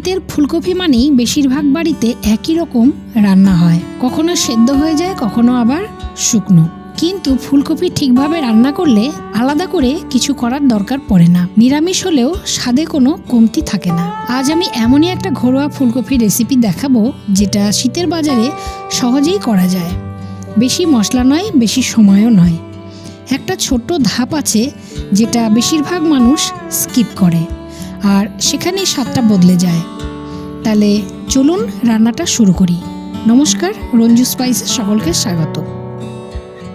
শীতের ফুলকপি মানেই বেশিরভাগ বাড়িতে একই রকম রান্না হয়, কখনো সেদ্ধ হয়ে যায়, কখনো আবার শুকনো। কিন্তু ফুলকপি ঠিকভাবে রান্না করলে আলাদা করে কিছু করার দরকার পড়ে না। নিরামিষ হলেও স্বাদে কোনো কমতি থাকে না। আজ আমি এমনই একটা ঘরোয়া ফুলকপির রেসিপি দেখাবো যেটা শীতের বাজারে সহজেই করা যায়। বেশি মশলা নয়, বেশি সময়ও নয়। একটা ছোট্ট ধাপ আছে যেটা বেশিরভাগ মানুষ স্কিপ করে, আর সেখানেই স্বাদটা বদলে যায়। তাহলে চলুন রান্নাটা শুরু করি। নমস্কার, রঞ্জু স্পাইসে সকলকে স্বাগত।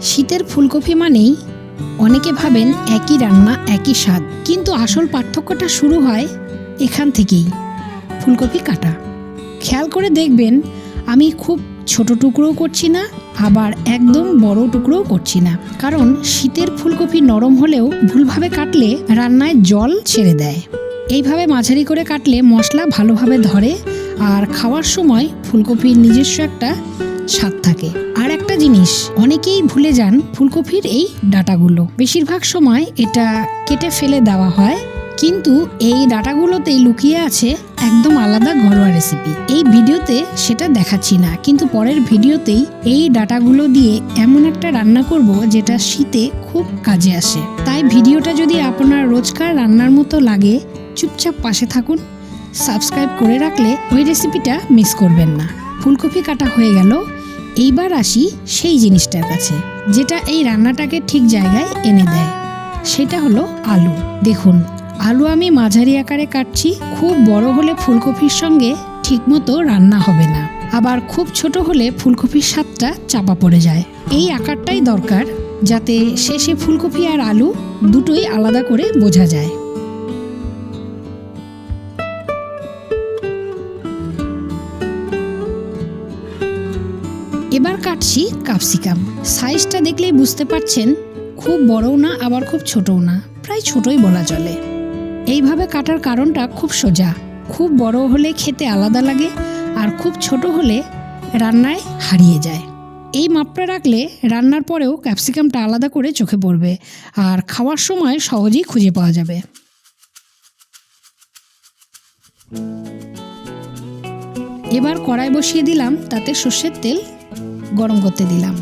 শীতের ফুলকপি মানেই অনেকে ভাবেন একই রান্না, একই স্বাদ, কিন্তু আসল পার্থক্যটা শুরু হয় এখান থেকেই, ফুলকপি কাটা। খেয়াল করে দেখবেন আমি খুব ছোট টুকরোও করছি না, আবার একদম বড় টুকরোও করছি না, কারণ শীতের ফুলকপি নরম হলেও ভুলভাবে কাটলে রান্নায় জল ছেড়ে দেয়। এইভাবে মাঝারি করে কাটলে মশলা ভালোভাবে ধরে, আর খাওয়ার সময় ফুলকপির নিজস্ব একটা স্বাদ থাকে। আর একটা জিনিস অনেকেই ভুলে যান, ফুলকপির এই ডাঁটাগুলো বেশিরভাগ সময় এটা কেটে ফেলে দেওয়া হয়, কিন্তু এই ডাঁটাগুলোতেই লুকিয়ে আছে একদম আলাদা ঘরোয়া রেসিপি। এই ভিডিওতে সেটা দেখাচ্ছি না, কিন্তু পরের ভিডিওতেই এই ডাঁটাগুলো দিয়ে এমন একটা রান্না করব যেটা শীতে খুব কাজে আসে। তাই ভিডিওটা যদি আপনার রোজকার রান্নার মতো লাগে, চুপচাপ পাশে থাকুন। সাবস্ক্রাইব করে রাখলে ওই রেসিপিটা মিস করবেন না। ফুলকপি কাটা হয়ে গেল, এইবার আসি সেই জিনিসটার কাছে যেটা এই রান্নাটাকে ঠিক জায়গায় এনে দেয়। সেটা হলো আলু। দেখুন, আলু আমি মাঝারি আকারে কাটছি। খুব বড় হলে ফুলকপির সঙ্গে ঠিকমতো রান্না হবে না, আবার খুব ছোট হলে ফুলকপির স্বাদটা চাপা পড়ে যায়। এই আকারটাই দরকার, যাতে শেষে ফুলকপি আর আলু দুটোই আলাদা করে বোঝা যায়। এবার কাটছি ক্যাপসিকাম। সাইজটা দেখলেই বুঝতে পারছেন, খুব বড়ও না আবার খুব ছোটও না, প্রায় ছোটই বলা চলে। এইভাবে কাটার কারণটা খুব সোজা। খুব বড় হলে খেতে আলাদা লাগে, আর খুব ছোট হলে রান্নায় হারিয়ে যায়। এই মাপটা রাখলে রান্নার পরেও ক্যাপসিকামটা আলাদা করে চোখে পড়বে, আর খাওয়ার সময় সহজেই খুঁজে পাওয়া যাবে। এবার কড়াই বসিয়ে দিলাম, তাতে সর্ষের তেল গরম করতে দিলাম।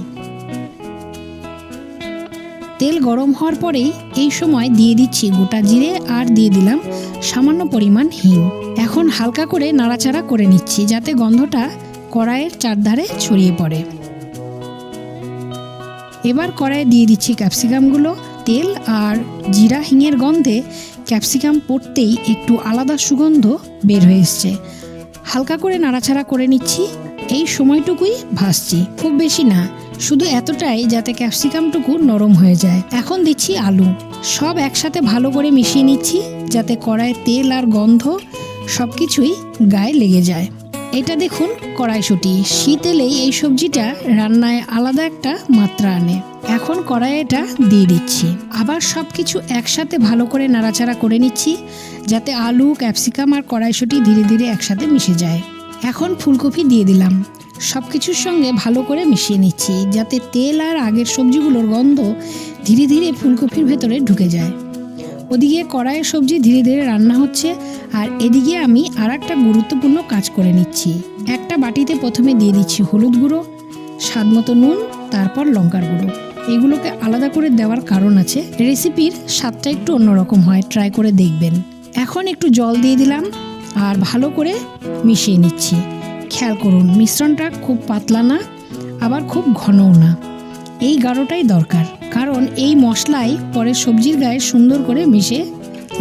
তেল গরম হওয়ার পরেই এই সময় দিয়ে দিচ্ছি গোটা জিরে, আর দিয়ে দিলাম সামান্য পরিমাণ হিং। এখন হালকা করে নাড়াচাড়া করে নিচ্ছি, যাতে গন্ধটা কড়াইয়ের চারধারে ছড়িয়ে পড়ে। এবার কড়াইয়ে দিয়ে দিচ্ছি ক্যাপসিকামগুলো। তেল আর জিরা হিঙের গন্ধে ক্যাপসিকাম পড়তেই একটু আলাদা সুগন্ধ বের হয়ে এসছে। হালকা করে নাড়াচাড়া করে নিচ্ছি। এই সময়টুকুই ভাজছি, খুব বেশি না, শুধু এতটাই যাতে ক্যাপসিকামটুকু নরম হয়ে যায়। এখন দিচ্ছি আলু। সব একসাথে ভালো করে মিশিয়ে নিচ্ছি, যাতে কড়াইয়ের তেল আর গন্ধ সব কিছুই গায়ে লেগে যায়। এটা দেখুন কড়াইশুঁটি। শীত এলেই এই সবজিটা রান্নায় আলাদা একটা মাত্রা আনে। এখন কড়াইয়ে এটা দিয়ে দিচ্ছি। আবার সব কিছু একসাথে ভালো করে নাড়াচাড়া করে নিচ্ছি, যাতে আলু, ক্যাপসিকাম আর কড়াইশুঁটি ধীরে ধীরে একসাথে মিশে যায়। এখন ফুলকপি দিয়ে দিলাম। সব কিছুর সঙ্গে ভালো করে মিশিয়ে নিচ্ছি, যাতে তেল আর আগের সবজিগুলোর গন্ধ ধীরে ধীরে ফুলকপির ভেতরে ঢুকে যায়। ওদিকে কড়াইয়ের সবজি ধীরে ধীরে রান্না হচ্ছে, আর এদিকে আমি আর একটা গুরুত্বপূর্ণ কাজ করে নিচ্ছি। একটা বাটিতে প্রথমে দিয়ে দিচ্ছি হলুদ গুঁড়ো, স্বাদ মতো নুন, তারপর লঙ্কার গুঁড়ো। এগুলোকে আলাদা করে দেওয়ার কারণ আছে, রেসিপির স্বাদটা একটু অন্যরকম হয়, ট্রাই করে দেখবেন। এখন একটু জল দিয়ে দিলাম, আর ভালো করে মিশিয়ে নিচ্ছি। খেয়াল করুন, মিশ্রণটা খুব পাতলা না, আবার খুব ঘনও না। এই গাঢ়টাই দরকার, কারণ এই মশলাই পরে সবজির গায়ে সুন্দর করে মিশে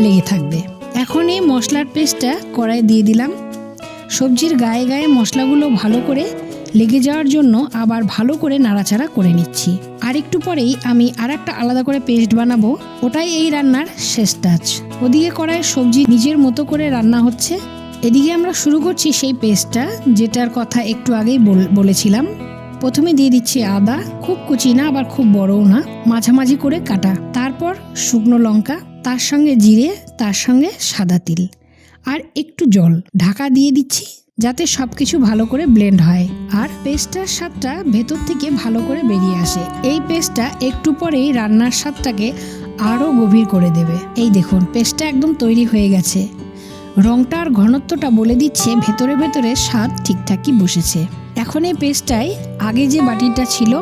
লেগে থাকবে। এখন এই মশলার পেস্টটা কড়াইয়ে দিয়ে দিলাম। সবজির গায়ে গায়ে মশলাগুলো ভালো করে লেগে যাওয়ার জন্য আবার ভালো করে নাড়াচাড়া করে নিচ্ছি। আর একটু পরেই আমি আর একটা আলাদা করে পেস্ট বানাবো, ওটাই এই রান্নার শেষ টাচ। ওদিকে কড়াইয়ের সবজি নিজের মতো করে রান্না হচ্ছে, এদিকে আমরা শুরু করছি সেই পেস্টটা, যেটার কথা একটু আগেই বলেছিলাম। প্রথমে দিয়ে দিচ্ছি আদা, খুব কুচি না আবার খুব বড়ও না, মাঝামাঝি করে কাটা। তারপর শুকনো লঙ্কা, তার সঙ্গে জিরে, তার সঙ্গে সাদা তিল, আর একটু জল। ঢাকা দিয়ে দিচ্ছি, যাতে সব কিছু ভালো করে ব্লেন্ড হয় আর পেস্টটার স্বাদটা ভেতর থেকে ভালো করে বেরিয়ে আসে। এই পেস্টটা একটু পরেই রান্নার স্বাদটাকে আরও গভীর করে দেবে। এই দেখুন, পেস্টটা একদম তৈরি হয়ে গেছে। রংটা আর ঘনত্বটা বলে দিচ্ছে ভেতরে ভেতরে স্বাদ ঠিকঠাকই বসেছে। এখন এই পেস্টটাই আগে যে বাটিটা ছিল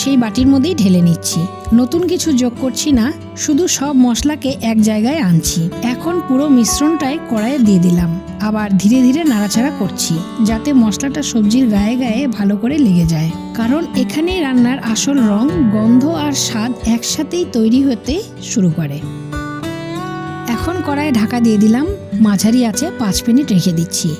সেই বাটির মধ্যেই ঢেলে নিচ্ছি। নতুন কিছু যোগ করছি না, শুধু সব মশলাকে এক জায়গায় আনছি। এখন পুরো মিশ্রণটাই কড়াইয়ে দিয়ে দিলাম, আবার ধীরে ধীরে নাড়াচাড়া করছি যাতে মশলাটা সবজির গায়ে গায়ে ভালো করে লেগে যায়। কারণ এখানেই রান্নার আসল রং, গন্ধ আর স্বাদ একসাথেই তৈরি হতে শুরু করে। এখন কড়াইয়ে ঢাকা দিয়ে দিলাম, মাঝারি আঁচে 5 মিনিট রেখে দিচ্ছি।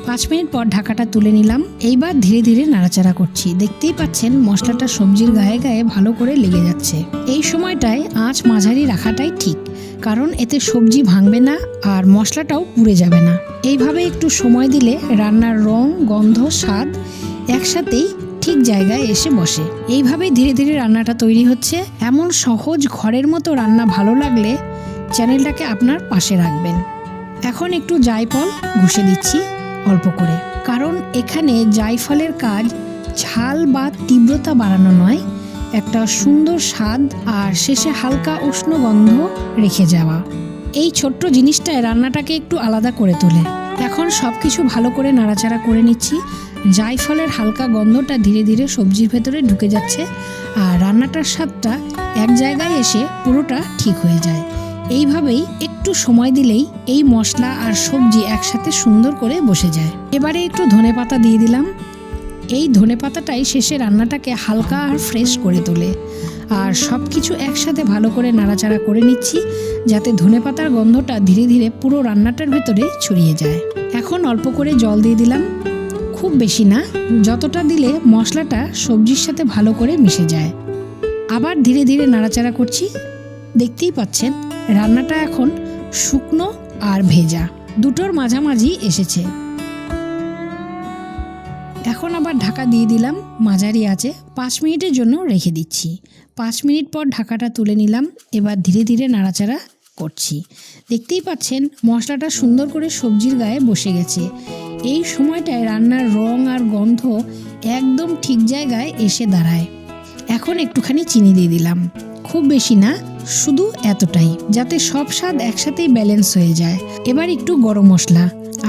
5 মিনিট পর ঢাকাটা তুলে নিলাম। এইবার ধীরে ধীরে নাড়াচাড়া করছি। দেখতেই পাচ্ছেন মশলাটা সবজির গায়ে গায়ে ভালো করে লেগে যাচ্ছে। এই সময়টায় আঁচ মাঝারি রাখাটাই ঠিক, কারণ এতে সবজি ভাঙবে না আর মশলাটাও পুড়ে যাবে না। এইভাবে একটু সময় দিলে রান্নার রং, গন্ধ, স্বাদ একসাথেই ঠিক জায়গায় এসে বসে। এইভাবেই ধীরে ধীরে রান্নাটা তৈরি হচ্ছে। এমন সহজ ঘরের মতো রান্না ভালো লাগলে চ্যানেলটাকে আপনার পাশে রাখবেন। এখন একটু জায়ফল ঘষে দিচ্ছি অল্প করে, কারণ এখানে জায়ফলের কাজ ঝাল বা তীব্রতা বাড়ানো নয়, একটা সুন্দর স্বাদ আর শেষে হালকা উষ্ণ গন্ধ রেখে যাওয়া। এই ছোট্ট জিনিসটায় রান্নাটাকে একটু আলাদা করে তোলে। এখন সব কিছু ভালো করে নাড়াচাড়া করে নিচ্ছি। জায়ফলের হালকা গন্ধটা ধীরে ধীরে সবজির ভেতরে ঢুকে যাচ্ছে আর রান্নাটার স্বাদটা এক জায়গায় এসে পুরোটা ঠিক হয়ে যায়। এইভাবেই একটু সময় দিলেই এই মশলা আর সবজি একসাথে সুন্দর করে বসে যায়। এবারে একটু ধনেপাতা দিয়ে দিলাম। এই ধনেপাতাটাই শেষে রান্নাটাকে হালকা আর ফ্রেশ করে তোলে। আর সব কিছু একসাথে ভালো করে নাড়াচাড়া করে নিচ্ছি যাতে ধনেপাতার গন্ধটা ধীরে ধীরে পুরো রান্নাটার ভেতরে ছড়িয়ে যায়। এখন অল্প করে জল দিয়ে দিলাম, খুব বেশি না, যতটা দিলে মশলাটা সবজির সাথে ভালো করে মিশে যায়। আবার ধীরে ধীরে নাড়াচাড়া করছি। দেখতেই পাচ্ছেন রান্নাটা এখন শুকনো আর ভেজা দুটোর মাঝামাঝি এসেছে। এখন আবার ঢাকা দিয়ে দিলাম, মাঝারি আঁচে 5 মিনিটের জন্য রেখে দিচ্ছি। 5 মিনিট পর ঢাকাটা তুলে নিলাম। এবার ধীরে ধীরে নাড়াচাড়া করছি। দেখতেই পাচ্ছেন মশলাটা সুন্দর করে সবজির গায়ে বসে গেছে। এই সময়টায় রান্নার রং আর গন্ধ একদম ঠিক জায়গায় এসে দাঁড়ায়। এখন একটুখানি চিনি দিয়ে দিলাম, খুব বেশি না, শুধু এতটাই, যাতে সব স্বাদ একসাথেই ব্যালেন্স হয়ে যায়। এবার একটু গরম মশলা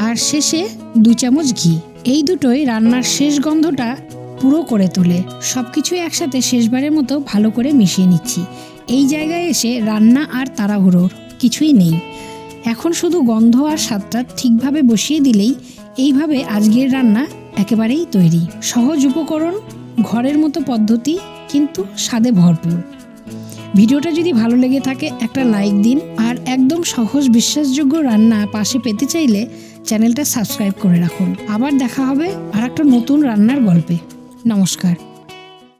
আর শেষে 2 চামচ ঘি। এই দুটোই রান্নার শেষ গন্ধটা পুরো করে তোলে। সব কিছু একসাথে শেষবারের মতো ভালো করে মিশিয়ে নিচ্ছি। এই জায়গায় এসে রান্না আর তাড়াহুড়োর কিছুই নেই। এখন শুধু গন্ধ আর স্বাদটা ঠিকভাবে বসিয়ে দিলেই এইভাবে আজকের রান্না একেবারেই তৈরি। সহজ উপকরণ, ঘরের মতো পদ্ধতি, কিন্তু স্বাদে ভরপুর। ভিডিওটা যদি ভালো লেগে থাকে একটা লাইক দিন, আর একদম সহজ বিশ্বাসযোগ্য রান্না পাশে পেতে চাইলে চ্যানেলটা সাবস্ক্রাইব করে রাখুন। আবার দেখা হবে আর একটা নতুন রান্নার গল্পে। নমস্কার।